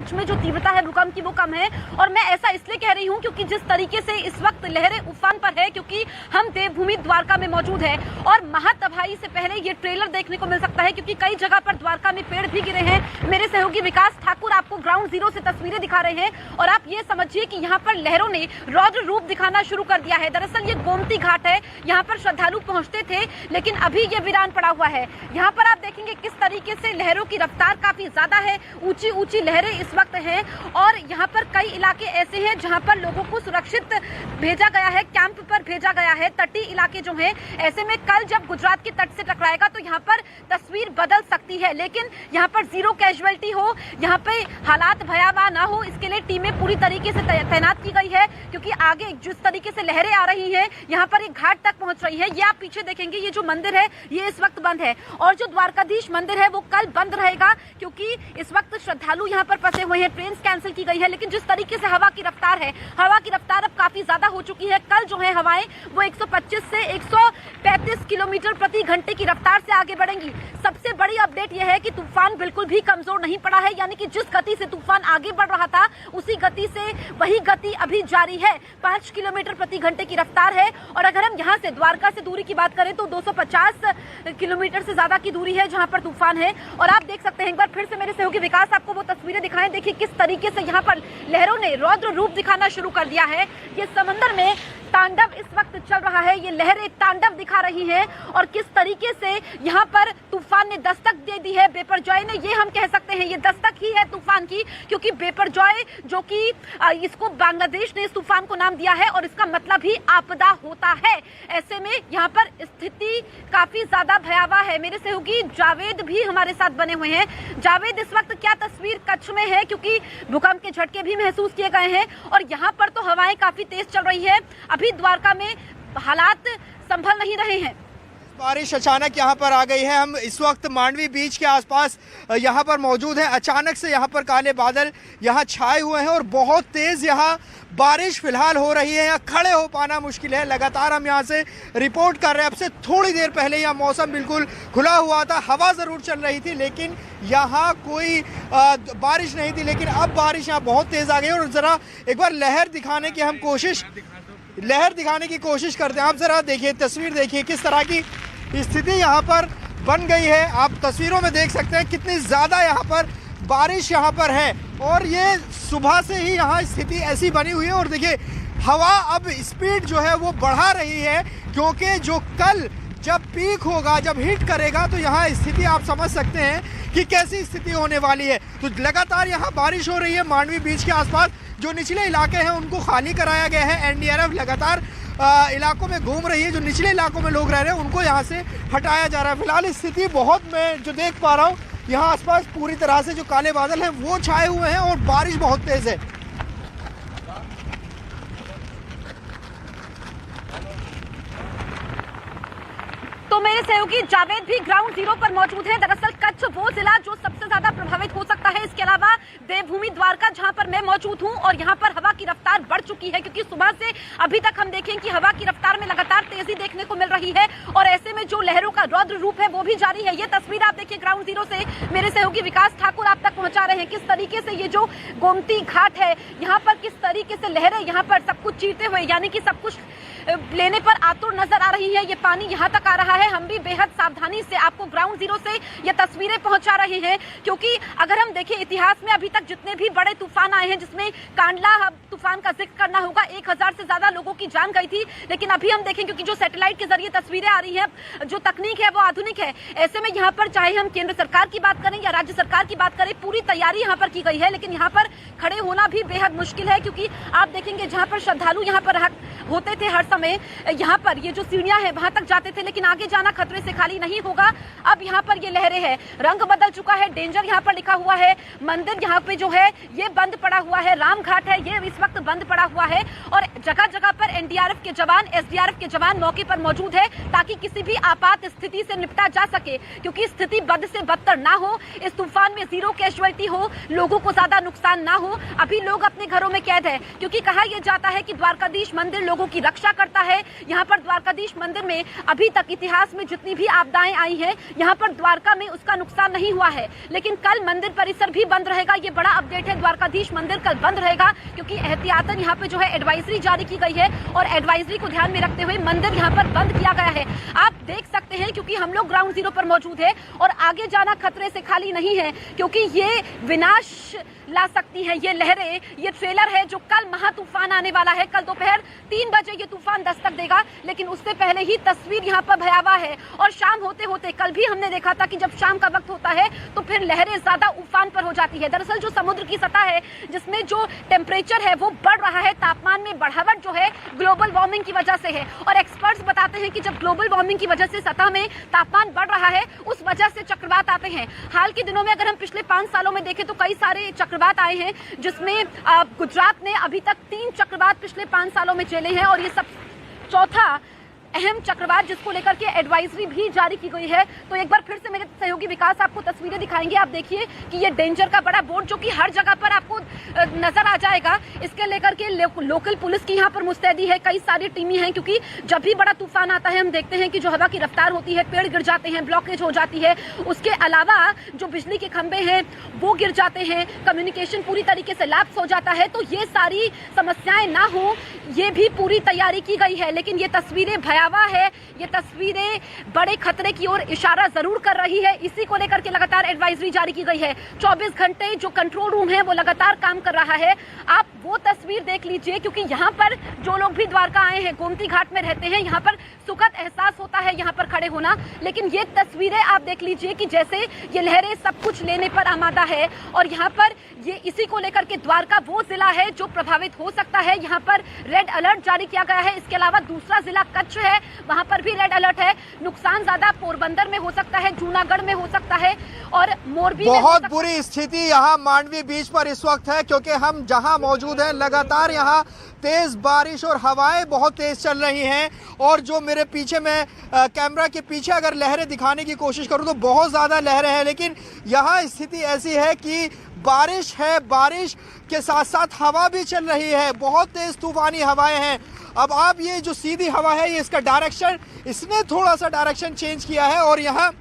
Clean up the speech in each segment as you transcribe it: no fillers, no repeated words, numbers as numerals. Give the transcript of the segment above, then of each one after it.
सच में जो तीव्रता है भूकंप की वो कम है। और मैं ऐसा इसलिए कह रही हूँ क्योंकि जिस तरीके से इस वक्त लहरें उफान पर है, क्योंकि हम देवभूमि द्वारका में मौजूद है और महातबाही से पहले ये ट्रेलर देखने को मिल सकता है, क्योंकि कई जगह पर द्वारका में पेड़ भी गिरे हैं। मेरे सहयोगी विकास ठाकुर आपको ग्राउंड जीरो से तस्वीरें दिखा रहे हैं और आप ये समझिए कि यहाँ पर लहरों ने रौद्र रूप दिखाना शुरू कर दिया है। दरअसल ये गोमती घाट है, यहाँ पर श्रद्धालु पहुंचते थे लेकिन अभी ये वीरान पड़ा हुआ है। यहाँ पर आप देखेंगे किस तरीके से लहरों की रफ्तार काफी ज्यादा है, ऊंची ऊंची लहरें इस वक्त हैं और यहाँ पर कई इलाके ऐसे हैं जहाँ पर लोगों को सुरक्षित भेजा गया है, कैंप पर भेजा गया है। तटीय इलाके जो हैं, ऐसे में कल जब गुजरात के तट से टकराएगा तो यहाँ पर तस्वीर बदल सकती है, लेकिन यहाँ पर जीरो कैजुअलिटी हो, यहाँ पे हालात भयावह ना हो, इसके लिए टीमें पूरी तरीके से तैनात की गई है। क्योंकि आगे जिस तरीके से लहरें आ रही हैं, यहाँ पर एक घाट तक पहुंच रही है। ये आप पीछे देखेंगे, ये जो मंदिर है ये इस वक्त बंद है और जो द्वारकाधीश मंदिर है वो कल बंद रहेगा, क्योंकि इस वक्त श्रद्धालु यहाँ पर फंसे हुए हैं। ट्रेन कैंसिल की गई है, लेकिन जिस तरीके से हवा की रफ्तार है, हवा की रफ्तार अब काफी ज्यादा हो चुकी है। कल जो है हवाएं वो 125 से 135 किलोमीटर प्रति घंटे की रफ्तार से आगे बढ़ेंगी। सबसे बड़ी अपडेट यह है कि तूफान बिल्कुल भी कमजोर नहीं पड़ा है, यानी कि जिस गति से तूफान आगे बढ़ रहा था उसी गति से वही गति अभी जारी है। 5 किलोमीटर प्रति घंटे की रफ्तार है और अगर हम यहाँ से द्वारका से दूरी की बात करें तो 250 किलोमीटर से ज्यादा की दूरी है जहाँ पर तूफान है। और आप देख सकते हैं, एक बार फिर से मेरे सहयोगी विकास आपको वो तस्वीरें दिखाएं। देखिए किस तरीके से यहाँ पर लहरों ने रौद्र रूप दिखाना शुरू कर दिया है। ये समंदर में तांडव इस वक्त चल रहा है, ये लहरें तांडव दिखा रही हैं और किस तरीके से यहाँ पर तूफान ने दस्तक दे दी है। बेपरजॉय ने, ये हम कह सकते हैं ये दस्तक ही है तूफान की, क्योंकि बेपरजॉय जो कि इसको बांग्लादेश ने इस तूफान को नाम दिया है और इसका मतलब ही आपदा होता है। ऐसे में यहाँ पर स्थिति काफी ज्यादा भयावह है। मेरे सहयोगी जावेद भी हमारे साथ बने हुए हैं। जावेद, इस वक्त क्या तस्वीर कच्छ में है, क्योंकि भूकंप के झटके भी महसूस किए गए हैं और यहाँ पर तो हवाएं काफी तेज चल रही है। अभी द्वारका में हालात संभल नहीं रहे हैं। बारिश अचानक यहाँ पर आ गई है। हम इस वक्त मांडवी बीच के आसपास यहाँ पर मौजूद हैं। अचानक से यहाँ पर काले बादल यहाँ छाए हुए हैं और बहुत तेज यहाँ बारिश फिलहाल हो रही है। यहाँ खड़े हो पाना मुश्किल है। लगातार हम यहाँ से रिपोर्ट कर रहे हैं। अब से थोड़ी देर पहले यहाँ मौसम बिल्कुल खुला हुआ था, हवा ज़रूर चल रही थी, लेकिन यहाँ कोई बारिश नहीं थी। लेकिन अब बारिश यहाँ बहुत तेज़ आ गई और ज़रा एक बार लहर दिखाने की कोशिश करते हैं। आप ज़रा देखिए, तस्वीर देखिए किस तरह की स्थिति यहाँ पर बन गई है। आप तस्वीरों में देख सकते हैं कितनी ज़्यादा यहाँ पर बारिश यहाँ पर है और ये सुबह से ही यहाँ स्थिति ऐसी बनी हुई है। और देखिए हवा अब स्पीड जो है वो बढ़ा रही है, क्योंकि जो कल जब पीक होगा, जब हिट करेगा, तो यहाँ स्थिति आप समझ सकते हैं कि कैसी स्थिति होने वाली है। तो लगातार यहाँ बारिश हो रही है। मांडवी बीच के आसपास जो निचले इलाके हैं उनको खाली कराया गया है। एनडीआरएफ लगातार इलाकों में घूम रही है। जो निचले इलाकों में लोग रह रहे हैं उनको यहाँ से हटाया जा रहा है। फिलहाल स्थिति बहुत, मैं जो देख पा रहा हूँ यहाँ आसपास पूरी तरह से जो काले बादल हैं वो छाए हुए हैं और बारिश बहुत तेज है। तो मेरे सहयोगी जावेद भी ग्राउंड जीरो पर मौजूद है। दरअसल कच्छ वो जिला जो सबसे ज्यादा प्रभावित हो सकता है। इसके अलावा देवभूमि द्वारका जहां पर मैं मौजूद हूं और यहां पर हवा की रफ्तार बढ़ चुकी है, क्योंकि सुबह से अभी तक हम देखें कि हवा की रफ्तार में लगातार तेजी देखने को मिल रही है और ऐसे में जो लहरों का रौद्र रूप है वो भी जारी है। ये तस्वीर आप देखिए ग्राउंड जीरो से मेरे सहयोगी विकास ठाकुर आप तक पहुंचा रहे हैं। किस तरीके से ये जो गोमती घाट है, यहाँ पर किस तरीके से लहरें यहाँ पर सब कुछ चीरते हुए, यानी कि सब कुछ लेने पर आतुर नजर आ रही है। ये पानी यहाँ तक आ रहा है। हम भी बेहद सावधानी से आपको ग्राउंड जीरो से ये तस्वीरें पहुंचा रहे हैं, क्योंकि अगर हम देखें इतिहास में अभी तक जितने भी बड़े तूफान आए हैं, जिसमें कांडला तूफान का जिक्र करना होगा, 1000 से ज्यादा लोगों की जान गई थी। लेकिन अभी हम देखें, क्योंकि जो सैटेलाइट के जरिए तस्वीरें आ रही है, जो तकनीक है वो आधुनिक है। ऐसे में यहाँ पर चाहे हम केंद्र सरकार की बात करें या राज्य सरकार की बात करें, पूरी तैयारी यहाँ पर की गई है। लेकिन यहाँ पर खड़े होना भी बेहद मुश्किल है, क्योंकि आप देखेंगे जहाँ पर श्रद्धालु यहाँ पर होते थे हर समय, यहाँ पर ये जो सीढ़ियां हैं वहां तक जाते थे, लेकिन आगे जाना खतरे से खाली नहीं होगा। अब यहाँ पर ये लहरें हैं, रंग बदल चुका है, डेंजर यहाँ पर लिखा हुआ है। मंदिर यहाँ पे जो है ये बंद पड़ा हुआ है, राम घाट है ये इस वक्त बंद पड़ा हुआ है और जगह जगह पर एनडीआरएफ के जवान, एसडीआरएफ के जवान मौके पर मौजूद है, ताकि किसी भी आपात स्थिति से निपटा जा सके, क्योंकि स्थिति बद से बदतर ना हो, इस तूफान में जीरो कैजुअलिटी हो, लोगों को ज्यादा नुकसान ना हो। अभी लोग अपने घरों में कैद है, क्योंकि कहा यह जाता है कि द्वारकाधीश मंदिर लोगों की रक्षा कर करता है। यहाँ पर द्वारकाधीश मंदिर में अभी तक इतिहास में जितनी भी आपदाएं आई हैं, यहाँ पर द्वारका में उसका नुकसान नहीं हुआ है। लेकिन कल मंदिर परिसर भी बंद रहेगा, ये बड़ा अपडेट है। द्वारकाधीश मंदिर कल बंद रहेगा क्योंकि एहतियातन यहाँ पे जो है एडवाइजरी जारी की गई है और एडवाइजरी को ध्यान में रखते हुए मंदिर यहाँ पर बंद किया गया है। आप देख सकते हैं क्योंकि हम लोग ग्राउंड जीरो पर मौजूद है और आगे जाना खतरे से खाली नहीं है क्योंकि ये विनाश ला सकती है ये लहरें। ये ट्रेलर है जो कल महा तूफान आने वाला है। कल दोपहर 3 बजे ये तूफान दस्तक देगा, लेकिन उससे पहले ही तस्वीर यहाँ पर भयावह है। और शाम होते होते कल भी हमने देखा था कि जब शाम का वक्त होता है तो फिर लहरें ज्यादा उफान पर हो जाती है। दरअसल जो समुद्र की सतह है जिसमें जो टेम्परेचर है वो बढ़ रहा है, तापमान में बढ़ावट जो है ग्लोबल वार्मिंग की वजह से है। और एक्सपर्ट्स बताते हैं कि जब ग्लोबल वार्मिंग की वजह से सतह में तापमान बढ़ रहा है उस वजह से चक्रवात आते हैं। हाल के दिनों में अगर हम पिछले 5 सालों में देखें तो कई सारे चक्रवात आए हैं, जिसमें गुजरात ने अभी तक 3 चक्रवात पिछले 5 सालों में झेले हैं और ये सब चौथा अहम चक्रवात जिसको लेकर के एडवाइजरी भी जारी की गई है। तो एक बार फिर से मेरे सहयोगी विकास आपको तस्वीरें दिखाएंगे। आप देखिए कि ये डेंजर का बड़ा बोर्ड जो कि हर जगह पर आपको नजर आ जाएगा, इसके लेकर के लोकल पुलिस की यहाँ पर मुस्तैदी है, कई सारी टीमें हैं क्योंकि जब भी बड़ा तूफान आता है हम देखते हैं कि जो हवा की रफ्तार होती है, पेड़ गिर जाते हैं, ब्लॉकेज हो जाती है। उसके अलावा जो बिजली के खंभे हैं वो गिर जाते हैं, कम्युनिकेशन पूरी तरीके से लैप्स हो जाता है। तो ये सारी समस्याएं ना हो ये भी पूरी तैयारी की गई है। लेकिन ये तस्वीरें भयावह है, ये तस्वीरें बड़े खतरे की ओर इशारा जरूर कर रही है। इसी को लेकर के लगातार एडवाइजरी जारी की गई है। 24 घंटे जो कंट्रोल रूम है वो लगातार काम कर रहा है। आप वो तस्वीर देख लीजिए क्योंकि यहाँ पर जो लोग भी द्वारका आए हैं, गोमती घाट में रहते हैं, यहाँ पर सुखद एहसास होता है यहाँ पर खड़े होना। लेकिन ये तस्वीरें आप देख लीजिए कि जैसे ये लहरें सब कुछ लेने पर आमादा है और यहाँ पर ये इसी को लेकर के द्वारका वो जिला है जो प्रभावित हो सकता है। यहाँ पर रेड अलर्ट जारी किया गया है। इसके अलावा दूसरा जिला कच्छ है, वहां पर भी रेड अलर्ट है। नुकसान ज्यादा पोरबंदर में हो सकता है, जूनागढ़ में हो सकता है और मोरबी में बहुत बुरी स्थिति यहाँ मांडवी बीच पर इस वक्त है क्योंकि हम जहां मौजूद हैं लगातार यहाँ तेज बारिश और हवाएं बहुत तेज चल रही हैं। और जो मेरे पीछे मैं कैमरा के पीछे अगर लहरें दिखाने की कोशिश करूं तो बहुत ज़्यादा लहरें हैं, लेकिन यहाँ स्थिति ऐसी है कि बारिश है, बारिश के साथ साथ हवा भी चल रही है, बहुत तेज तूफानी हवाएं हैं। अब आप ये जो सीधी हवा है ये इसका डायरेक्शन, इसने थोड़ा सा डायरेक्शन चेंज किया है और यहाँ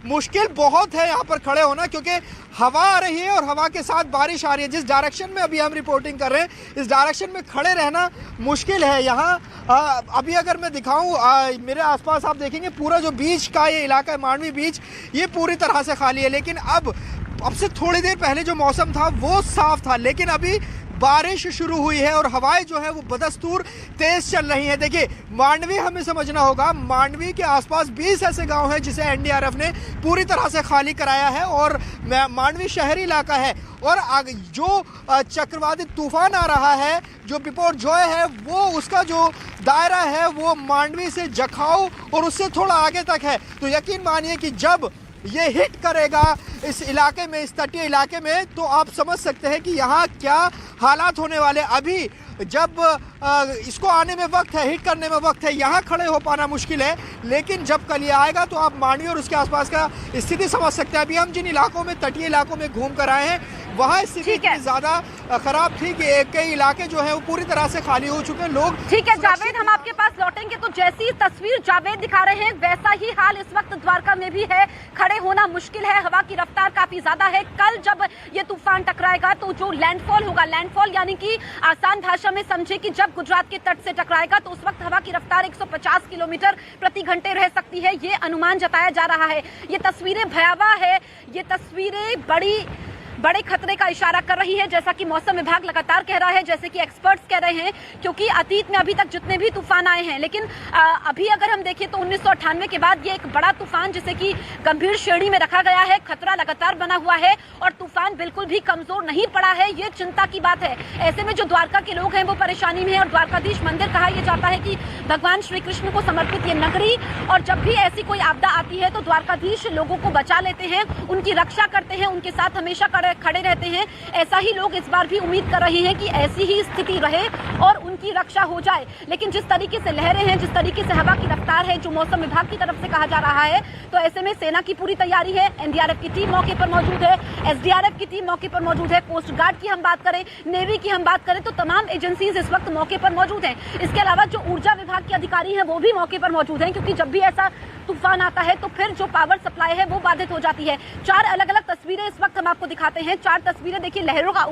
मुश्किल बहुत है यहाँ पर खड़े होना क्योंकि हवा आ रही है और हवा के साथ बारिश आ रही है। जिस डायरेक्शन में अभी हम रिपोर्टिंग कर रहे हैं इस डायरेक्शन में खड़े रहना मुश्किल है यहाँ। अभी अगर मैं दिखाऊं मेरे आसपास आप देखेंगे पूरा जो बीच का ये इलाका है मांडवी बीच, ये पूरी तरह से खाली है। लेकिन अब से थोड़ी देर पहले जो मौसम था वो साफ था, लेकिन अभी बारिश शुरू हुई है और हवाएं जो है वो बदस्तूर तेज चल रही हैं। देखिए मांडवी हमें समझना होगा, मांडवी के आसपास 20 ऐसे गांव हैं जिसे एनडीआरएफ ने पूरी तरह से खाली कराया है और मांडवी शहरी इलाका है। और जो चक्रवाती तूफान आ रहा है, जो बिपोर जॉय है, वो उसका जो दायरा है वो मांडवी से जखाऊ और उससे थोड़ा आगे तक है। तो यकीन मानिए कि जब ये हिट करेगा इस इलाके में, इस तटीय इलाके में, तो आप समझ सकते हैं कि यहाँ क्या हालात होने वाले। अभी जब इसको आने में वक्त है, हिट करने में वक्त है, यहाँ खड़े हो पाना मुश्किल है, लेकिन जब कल ये आएगा तो आप मांडवी और उसके आसपास का स्थिति समझ सकते हैं। अभी हम जिन इलाकों में, तटीय इलाकों में घूम कर आए हैं वहाँ स्थिति इतनी ज्यादा खराब थी कि कई इलाके जो है वो पूरी तरह से खाली हो चुके हैं। लोग ठीक है जावेद, हम आपके पास लौटेंगे। तो जैसी तस्वीर जावेद दिखा रहे हैं वैसा ही हाल इस वक्त द्वारका में भी है। खड़े होना मुश्किल है, हवा की रफ्तार काफी ज्यादा है। कल जब ये तूफान टकराएगा तो जो लैंडफॉल होगा, लैंडफॉल यानी कि आसान भाषा में समझे कि जब गुजरात के तट से टकराएगा तो उस वक्त हवा की रफ्तार 150 किलोमीटर प्रति घंटे रह सकती है, ये अनुमान जताया जा रहा है। ये तस्वीरें भयावह है, ये तस्वीरें बड़े खतरे का इशारा कर रही है, जैसा कि मौसम विभाग लगातार कह रहा है, जैसे कि एक्सपर्ट्स कह रहे हैं। क्योंकि अतीत में अभी तक जितने भी तूफान आए हैं, लेकिन अभी अगर हम देखें तो 1998 के बाद ये एक बड़ा तूफान जिसे कि गंभीर श्रेणी में रखा गया है, खतरा लगातार बना हुआ है और तूफान बिल्कुल भी कमजोर नहीं पड़ा है, ये चिंता की बात है। ऐसे में जो द्वारका के लोग हैं वो परेशानी में है और द्वारकाधीश मंदिर कहा यह जाता है कि भगवान श्री कृष्ण को समर्पित ये नगरी, और जब भी ऐसी कोई आपदा आती है तो द्वारकाधीश लोगों को बचा लेते हैं, उनकी रक्षा करते हैं, उनके साथ हमेशा खड़े खड़े रहते हैं, ऐसा ही लोग इस बार भी उम्मीद कर रहे हैं कि ऐसी ही स्थिति रहे और उनकी रक्षा हो जाए। लेकिन जिस तरीके से लहरें हैं, जिस तरीके से हवा की रफ्तार है, जो मौसम विभाग की तरफ से कहा जा रहा है, तो ऐसे में सेना की पूरी तैयारी है। एनडीआरएफ की टीम मौके पर मौजूद है, एसडीआरएफ की टीम मौके पर मौजूद है, कोस्ट गार्ड की हम बात करें, नेवी की हम बात करें, तो तमाम एजेंसीज इस वक्त मौके पर मौजूद हैं। इसके अलावा जो ऊर्जा विभाग के अधिकारी हैं वो भी मौके पर मौजूद हैं, क्योंकि जब भी ऐसा तूफान आता है तो फिर जो पावर सप्लाई है वो बाधित हो जाती है। 4 अलग अलग तस्वीरें इस वक्त हम आपको दिखाते हैं। 4 तस्वीरें देखिए लहरों का